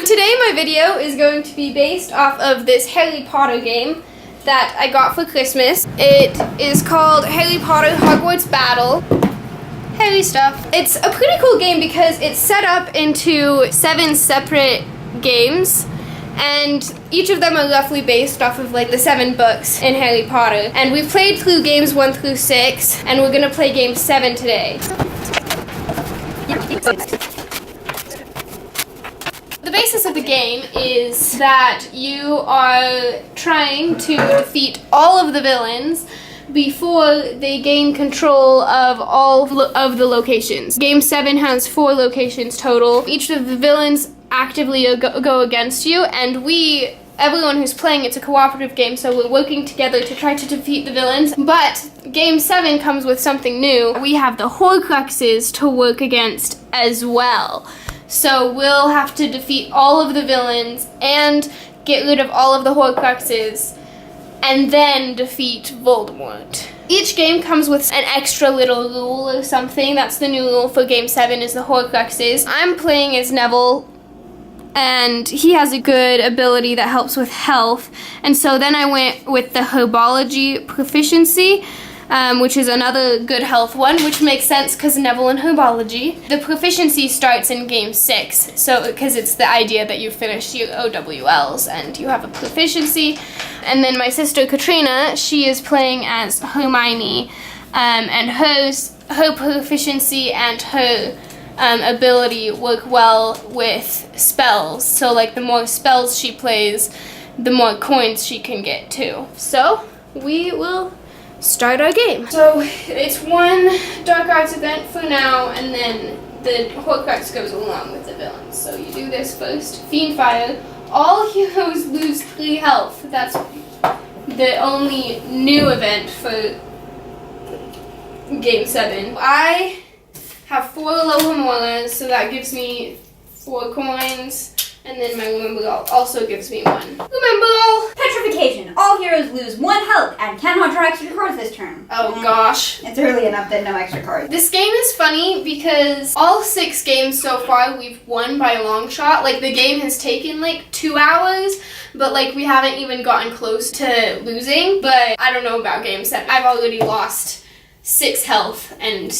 today my video is going to be based off of this Harry Potter game that I got for Christmas. It is called Harry Potter Hogwarts Battle. Harry stuff. It's a pretty cool game because it's set up into 7 separate games, and each of them are roughly based off of like the 7 books in Harry Potter. And we've played through games 1 through 6, and we're gonna play game 7 today. The basis of the game is that you are trying to defeat all of the villains before they gain control of all of the locations. Game 7 has 4 locations total. Each of the villains actively go against you, and everyone who's playing, it's a cooperative game, so we're working together to try to defeat the villains. But game 7 comes with something new. We have the Horcruxes to work against as well. So we'll have to defeat all of the villains and get rid of all of the Horcruxes and then defeat Voldemort. Each game comes with an extra little rule or something. That's the new rule for game 7 is the Horcruxes. I'm playing as Neville, and he has a good ability that helps with health. And so then I went with the Herbology Proficiency, which is another good health one, which makes sense because Neville and Herbology. The Proficiency starts in game 6, so because it's the idea that you finish your OWLs and you have a Proficiency. And then my sister Katrina, she is playing as Hermione, and her Proficiency and her ability work well with spells. So like the more spells she plays, the more coins she can get too. So we will start our game. So it's 1 dark arts event for now, and then the Horcrux goes along with the villains. So you do this first. Fiend Fire. All heroes lose 3 health. That's the only new event for game 7. I have 4 Lohomoras, so that gives me 4 coins. And then my Remember also gives me 1. Remember! Petrification. All heroes lose 1 health and cannot draw extra cards this turn. Oh gosh. It's early enough that no extra cards. This game is funny because all 6 games so far we've won by a long shot. Like the game has taken like 2 hours, but like we haven't even gotten close to losing. But I don't know about game 7. I've already lost 6 health and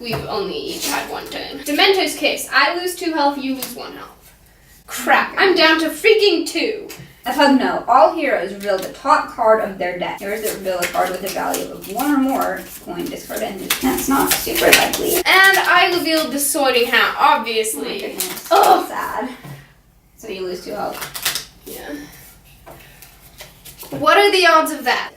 we've only each had 1 turn. Dementor's Kiss. I lose 2 health, you lose 1 health. Crap, I'm down to freaking 2. As Hug no, all heroes reveal the top card of their deck. Heroes that reveal a card with a value of 1 or more coin discard and that's not super likely. And I revealed the Sorting Hat, obviously. Oh my goodness. Oh, sad. So you lose 2 health. Yeah. What are the odds of that?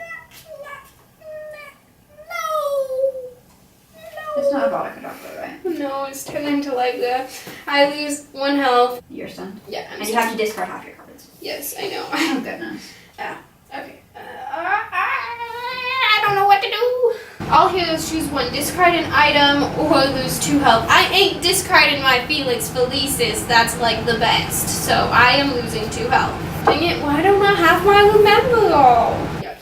It's not a vodka chocolate, right? No, it's turning to like that. I lose 1 health. You're stunned. Yeah, I'm and you have to discard half your cards. Yes, I know. Oh goodness. Okay. I don't know what to do. All heroes choose 1. Discard an item or lose 2 health. I ain't discarding my Felix Felicis. That's like the best. So I am losing 2 health. Dang it, why don't I have my Remember All? Yuck.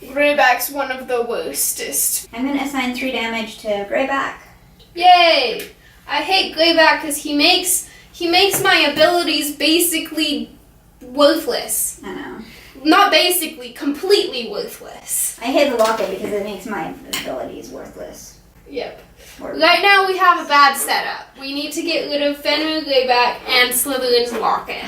Greyback's one of the worstest. I'm going to assign 3 damage to Greyback. Yay! I hate Greyback because he makes my abilities basically worthless. I know. Not basically, completely worthless. I hate the locket because it makes my abilities worthless. Yep. Right now we have a bad setup. We need to get rid of Fenrir, Greyback, and Slytherin's locket.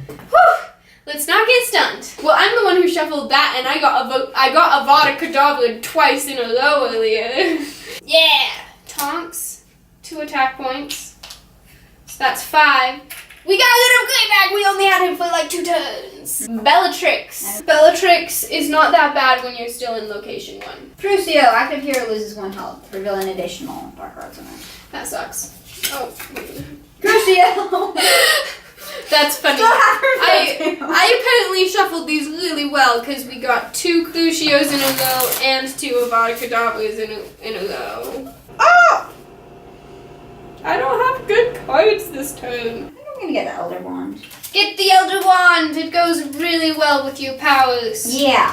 Whew! Let's not get stunned. Well, I'm the one who shuffled that, and I got Avada Kedavra twice in a row earlier. Yeah! Tonks. 2 attack points. So that's 5. We got rid of Greyback! We only had him for like 2 turns. Bellatrix. Bellatrix is not that bad when you're still in location 1. Crucio. Active hero loses 1 health. Reveal an additional dark arts event. That sucks. Oh. Crucio! That's funny. I apparently shuffled these really well because we got 2 Crucios in a row and 2 Avada Kedavras in a row. Oh! I don't have good cards this turn. I'm gonna get the Elder Wand. Get the Elder Wand! It goes really well with your powers. Yeah.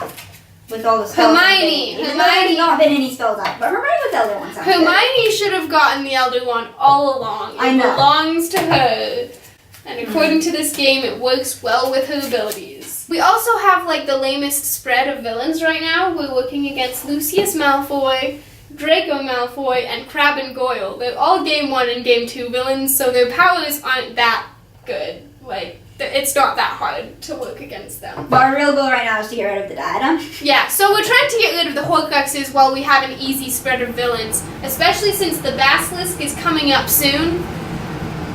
With all the spells. Hermione! There's not been any spells out, but Hermione with the Elder Wand sounds Hermione should have gotten the Elder Wand all along. It belongs to her. And according to this game, it works well with her abilities. We also have like the lamest spread of villains right now. We're working against Lucius Malfoy, Draco Malfoy, and Crabbe and Goyle. They're all Game 1 and Game 2 villains, so their powers aren't that good. Like, it's not that hard to work against them. But our real goal right now is to get rid of the diadem. Yeah, so we're trying to get rid of the Horcruxes while we have an easy spread of villains, especially since the Basilisk is coming up soon.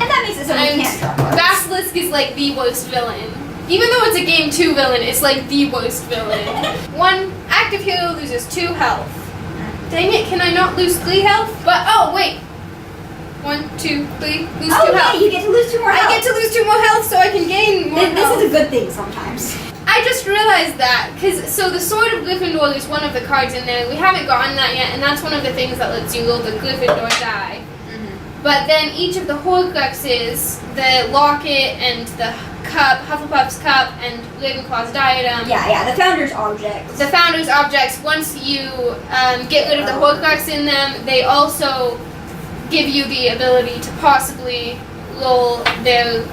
And that makes it so we can't draw cards. Basilisk is like the worst villain. Even though it's a Game 2 villain, it's like the worst villain. One active hero loses 2 health. Dang it, can I not lose 3 health? But, oh, wait. 1, 2, 3, lose 2 health. Oh, yeah, you get to lose 2 more health. I get to lose 2 more health so I can gain more health. This is a good thing sometimes. I just realized that, so the Sword of Gryffindor is one of the cards in there. We haven't gotten that yet, and that's one of the things that lets you roll the Gryffindor die. But then each of the Horcruxes, the locket and the cup, Hufflepuff's cup, and Ravenclaw's diadem. Yeah, the Founder's objects. The Founder's objects, once you get rid of the Horcrux in them, they also give you the ability to possibly roll their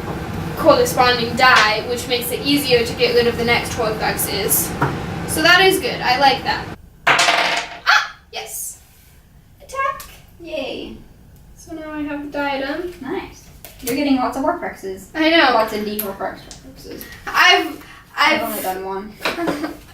corresponding die, which makes it easier to get rid of the next Horcruxes. So that is good. I like that. Ah! Yes! Attack! Yay. So now I have the diadem. Nice. You're getting lots of Horcruxes. I know. Lots of Horcruxes. I've only done 1.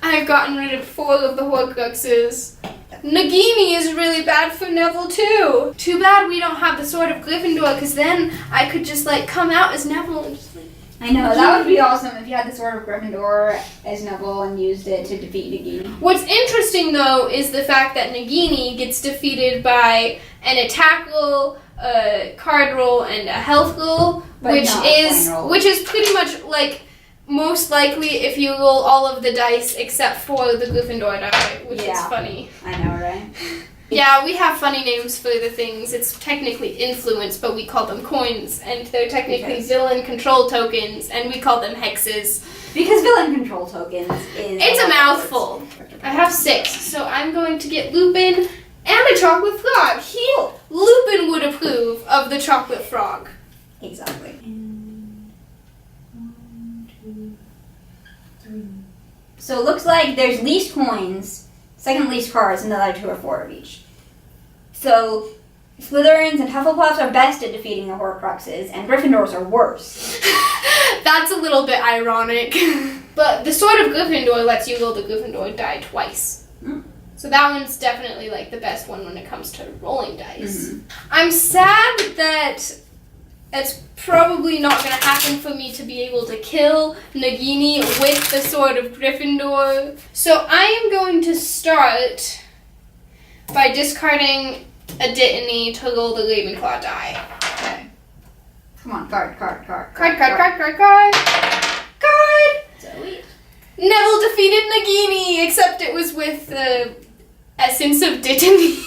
I've gotten rid of 4 of the Horcruxes. Nagini is really bad for Neville too. Too bad we don't have the Sword of Gryffindor, because then I could just like come out as Neville and just like... I know, that would be awesome if you had the Sword of Gryffindor as Neville and used it to defeat Nagini. What's interesting though is the fact that Nagini gets defeated by an attack roll, a card roll, and a health roll, which is pretty much like most likely if you roll all of the dice except for the Gryffindor die, which is funny. I know, right? Yeah, we have funny names for the things. It's technically influence, but we call them coins, and they're technically villain control tokens, and we call them hexes. Because villain control tokens is... It's a mouthful. I have 6, so I'm going to get Lupin and a chocolate frog. Lupin would approve of the chocolate frog. Exactly. 1, 2, 3. So it looks like there's least coins, second least cards, and the other 2 or 4 of each. So Slytherins and Hufflepuffs are best at defeating the Horcruxes, and Gryffindors are worse. That's a little bit ironic. But the Sword of Gryffindor lets you roll the Gryffindor die twice. So that one's definitely like the best one when it comes to rolling dice. I'm sad that it's probably not going to happen for me to be able to kill Nagini with the Sword of Gryffindor. So I am going to start by discarding a Dittany to roll the Ravenclaw die. Okay. Come on, card. Card. Zoe. Neville defeated Nagini, except it was with the essence of Dittany.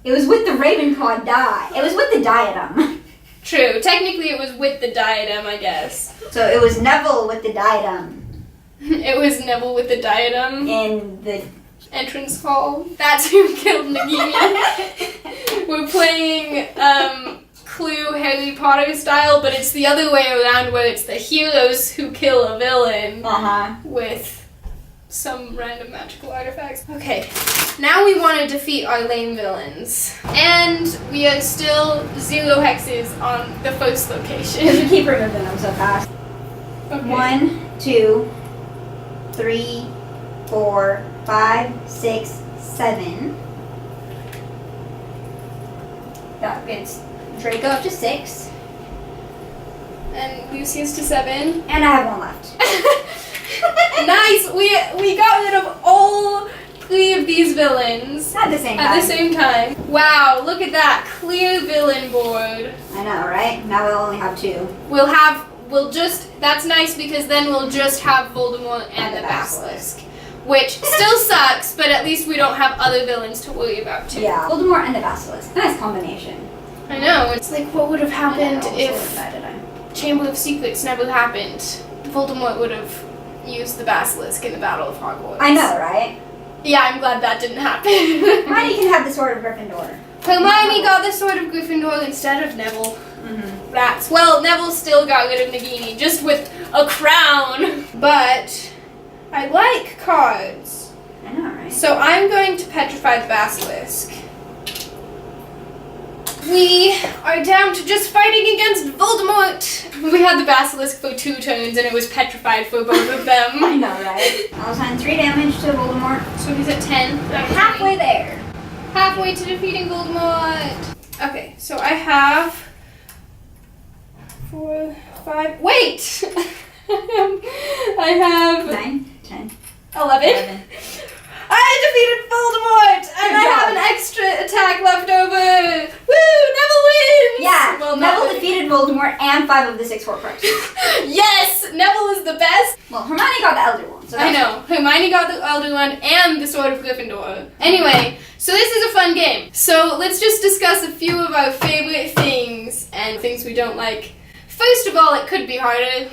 It was with the Ravenclaw die. It was with the diadem. True. Technically, it was with the diadem, I guess. So it was Neville with the diadem. It was Neville with the diadem. In the entrance hall. That's who killed Nagini. We're playing Clue Harry Potter style, but it's the other way around where it's the heroes who kill a villain with some random magical artifacts. Okay, now we want to defeat our lame villains. And we are still 0 hexes on the first location. Because we keep removing them so fast. Okay. 1, 2, 3, 4, 5, 6, 7. That gets Draco up to 6. And Lucius to 7. And I have 1 left. Nice! We got rid of all 3 of these villains. At the same time. Wow, look at that. Clear villain board. I know, right? Now we'll only have 2. That's nice because then we'll just have Voldemort and the Basilisk. Which still sucks, but at least we don't have other villains to worry about too. Yeah, Voldemort and the Basilisk. Nice combination. I know, it's like what would have happened if Chamber of Secrets never happened? Voldemort would have used the Basilisk in the Battle of Hogwarts. I know, right? Yeah, I'm glad that didn't happen. Hermione can have the Sword of Gryffindor. Hermione got the Sword of Gryffindor instead of Neville. Rats. Well, Neville still got rid of Nagini, just with a crown. But I like cards. I know, right? So I'm going to petrify the basilisk. We are down to just fighting against Voldemort. We had the basilisk for 2 turns and it was petrified for both of them. I know, right? I'll assign 3 damage to Voldemort. So he's at 10. Halfway there. Halfway to defeating Voldemort. Okay, so I have 4, 5. Wait! I have 9, 10, 11. 11. I defeated Voldemort, and I have an extra attack left over. Woo! Neville wins. Yeah. Well, Neville defeated Voldemort and 5 of the 6 Horcruxes. Yes, Neville is the best. Well, Hermione got the Elder Wand. So I know. Hermione got the Elder Wand and the Sword of Gryffindor. Anyway, so this is a fun game. So let's just discuss a few of our favorite things and things we don't like. First of all, it could be harder.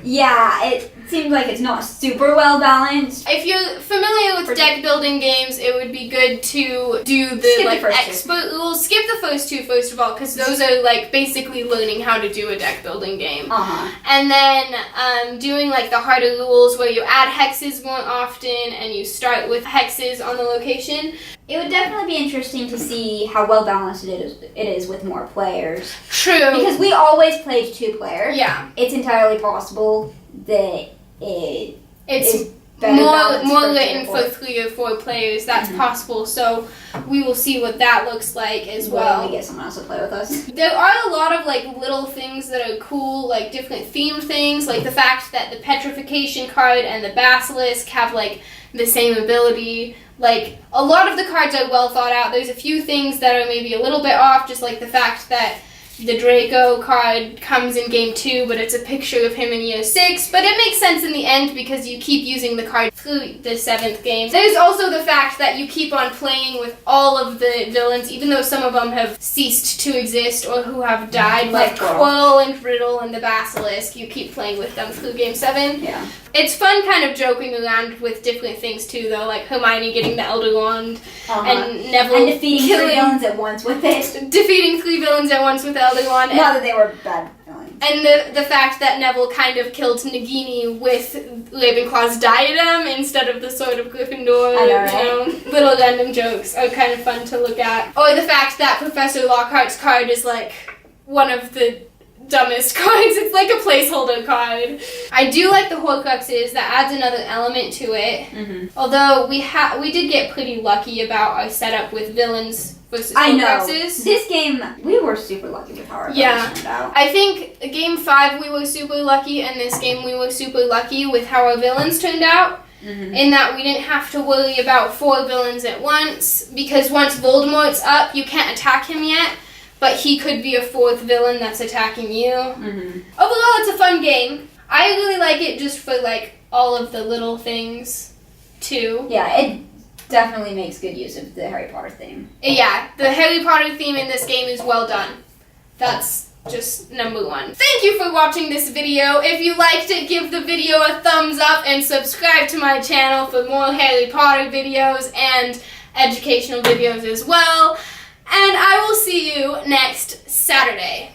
Yeah, it seems like it's not super well balanced. If you're familiar with deck building games, it would be good to do the Skip the like first expert rules. Skip the first 2 first of all, because those are like basically learning how to do a deck building game. And then doing like the harder rules where you add hexes more often and you start with hexes on the location. It would definitely be interesting to see how well balanced it is with more players. True. Because we always played 2-player. Yeah. It's entirely possible that It's better more balanced written for for 3 or 4 players. That's possible. So we will see what that looks like as well. When we get someone else to play with us. There are a lot of like little things that are cool, like different themed things, like the fact that the petrification card and the basilisk have like the same ability. Like a lot of the cards are well thought out. There's a few things that are maybe a little bit off, just like the fact that the Draco card comes in game 2, but it's a picture of him in year 6. But it makes sense in the end because you keep using the card through the 7th game. There's also the fact that you keep on playing with all of the villains, even though some of them have ceased to exist or who have died, like Quirrell and Riddle and the Basilisk. You keep playing with them through game 7. Yeah. It's fun kind of joking around with different things too, though, like Hermione getting the Elder Wand and Neville and defeating 3 villains at once with it. Defeating 3 villains at once with the Elder Wand. Not that they were bad villains. And the fact that Neville kind of killed Nagini with Ravenclaw's diadem instead of the Sword of Gryffindor. I know, right? You know, little random jokes are kind of fun to look at. Or the fact that Professor Lockhart's card is like one of the dumbest cards. It's like a placeholder card. I do like the Horcruxes. That adds another element to it. Although we did get pretty lucky about our setup with villains versus Horcruxes. I know. This game, we were super lucky with how our villains turned out. I think game 5 we were super lucky, and this game we were super lucky with how our villains turned out. In that we didn't have to worry about 4 villains at once, because once Voldemort's up, you can't attack him yet. But he could be a 4th villain that's attacking you. Overall, it's a fun game. I really like it just for like all of the little things, too. Yeah, it definitely makes good use of the Harry Potter theme. Yeah, the Harry Potter theme in this game is well done. That's just number 1. Thank you for watching this video. If you liked it, give the video a thumbs up and subscribe to my channel for more Harry Potter videos and educational videos as well. And I will see you next Saturday.